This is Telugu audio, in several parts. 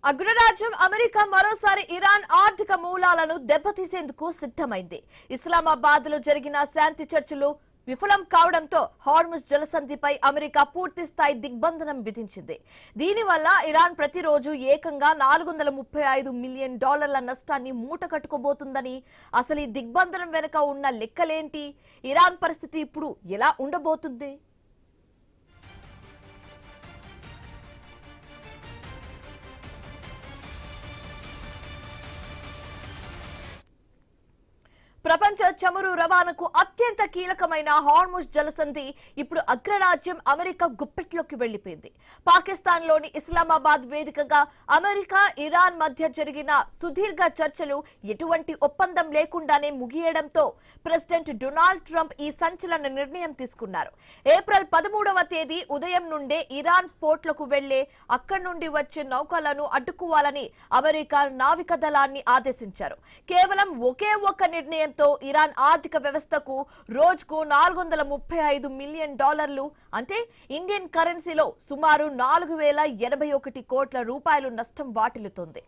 అగ్రరాజ్యం అమెరికా మరోసారి ఇరాన్ ఆర్థిక మూలాలను దెబ్బతీసేందుకు సిద్ధమైంది. ఇస్లామాబాద్ లో జరిగిన శాంతి చర్చలు విఫలం కావడంతో హార్ముజ్ జలసంధిపై అమెరికా పూర్తి స్థాయి దిగ్బంధనం విధించింది. దీనివల్ల ఇరాన్ ప్రతిరోజు ఏకంగా $435 మిలియన్ నష్టాన్ని మూటకట్టుకోబోతుందని, అసలు ఈ దిగ్బంధనం వెనుక ఉన్న లెక్కలేంటి, ఇరాన్ పరిస్థితి ఇప్పుడు ఎలా ఉండబోతుంది? ప్రపంచ చమురు రవాణాకు అత్యంత కీలకమైన హార్ముజ్ జలసంధి ఇప్పుడు అగ్రరాజ్యం అమెరికా గుప్పెట్లోకి వెళ్లిపోయింది. పాకిస్తాన్లోని ఇస్లామాబాద్ వేదికగా అమెరికా ఇరాన్ మధ్య జరిగిన సుదీర్ఘ చర్చలు ఎటువంటి ఒప్పందం లేకుండానే ముగియడంతో ప్రెసిడెంట్ డొనాల్డ్ ట్రంప్ ఈ సంచలన నిర్ణయం తీసుకున్నారు. ఏప్రిల్ 13వ తేదీ ఉదయం నుండే ఇరాన్ పోర్ట్లకు వెళ్లే అక్కడి నుండి వచ్చే నౌకలను అడ్డుకోవాలని అమెరికా నావికా దళాన్ని ఆదేశించారు. కేవలం ఒకే ఒక్క నిర్ణయం ఇరాన్ ఆర్థిక వ్యవస్థకు రోజుకు $435 మిలియన్ అంటే ఇండియన్ కరెన్సీలో సుమారు 4081 కోట్ల రూపాయలు నష్టం వాటిల్లుతోంది.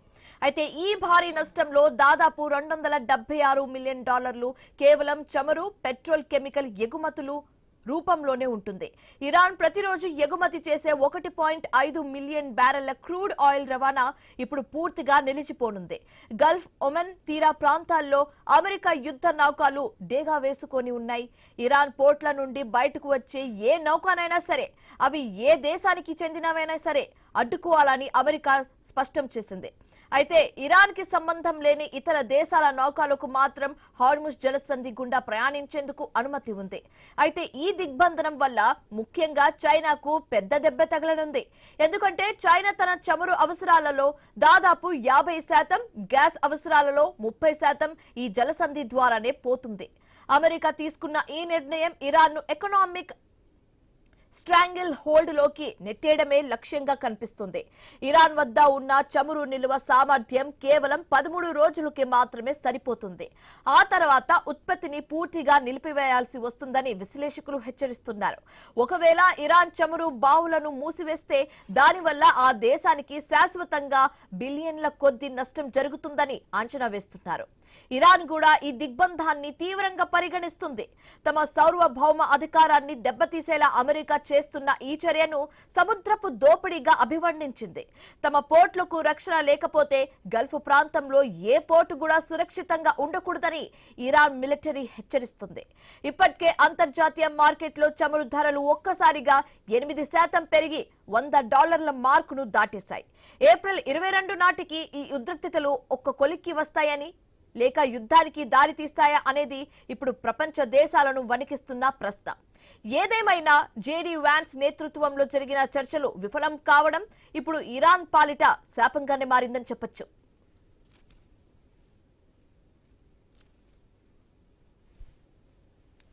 అయితే ఈ భారీ నష్టంలో దాదాపు $276 మిలియన్ కేవలం చమురు, పెట్రోల్, కెమికల్ ఎగుమతులు రూపంలోనే ఉంటుంది. ఇరాన్ ప్రతిరోజు ఎగుమతి చేసే 1.5 మిలియన్ బ్యారెళ్ల క్రూడ్ ఆయిల్ రవాణా ఇప్పుడు పూర్తిగా నిలిచిపోనుంది. గల్ఫ్, ఒమన్ తీరా ప్రాంతాల్లో అమెరికా యుద్ధ నౌకలు డేగా వేసుకొని ఉన్నాయి. ఇరాన్ పోర్ట్ల నుండి బయటకు వచ్చే ఏ నౌకనైనా సరే, అవి ఏ దేశానికి చెందినవైనా సరే అడ్డుకోవాలని అమెరికా స్పష్టం చేసింది. అయితే ఇరాన్ కి సంబంధం లేని ఇతర దేశాల నౌకలకు మాత్రం హార్ముజ్ జలసంధి గుండా ప్రయాణించేందుకు అనుమతి ఉంది. అయితే ఈ దిగ్బంధనం వల్ల ముఖ్యంగా చైనాకు పెద్ద దెబ్బ తగలనుంది. ఎందుకంటే చైనా తన చమురు అవసరాలలో దాదాపు 50%, గ్యాస్ అవసరాలలో 30% ఈ జలసంధి ద్వారానే పోతుంది. అమెరికా తీసుకున్న ఈ నిర్ణయం ఇరాన్ ను ఎకనామిక్ స్ట్రాంగిల్ హోల్డ్ లోకి నెట్టేయడమే లక్ష్యంగా కనిపిస్తుంది. ఇరాన్ వద్ద ఉన్న చమురు నిల్వ సామర్థ్యం కేవలం 13 రోజులకి మాత్రమే సరిపోతుంది. ఆ తర్వాత ఉత్పత్తిని పూర్తిగా నిలిపివేయాల్సి వస్తుందని విశ్లేషకులు హెచ్చరిస్తున్నారు. ఒకవేళ ఇరాన్ చమురు బావులను మూసివేస్తే దానివల్ల ఆ దేశానికి శాశ్వతంగా బిలియన్ల కొద్దీ నష్టం జరుగుతుందని అంచనా వేస్తున్నారు. ఇరాన్ కూడా ఈ దిగ్బంధాన్ని తీవ్రంగా పరిగణిస్తుంది. తమ సార్వభౌమ అధికారాన్ని దెబ్బతీసేలా అమెరికా చేస్తున్న ఈ చర్యను సముద్రపు దోపిడీగా అభివర్ణించింది. తమ పోర్టులకు రక్షణ లేకపోతే గల్ఫ్ ప్రాంతంలో ఏ పోర్టు కూడా సురక్షితంగా ఉండకూడదని ఇరాన్ మిలిటరీ హెచ్చరిస్తుంది. ఇప్పటికే అంతర్జాతీయ మార్కెట్లో చమురు ధరలు ఒక్కసారిగా 8% పెరిగి $100 మార్కును దాటేశాయి. ఏప్రిల్ 22 నాటికి ఈ ఉద్రిక్తతలు ఒక్క కొలిక్కి వస్తాయని, లేక యుద్ధానికి దారి తీస్తాయా అనేది ఇప్పుడు ప్రపంచ దేశాలను వణికిస్తున్న ప్రశ్న. ఏదేమైనా జేడీ వాన్స్ నేతృత్వంలో జరిగిన చర్చలు విఫలం కావడం ఇప్పుడు ఇరాన్ పాలిట శాపంగానే మారిందని చెప్పొచ్చు.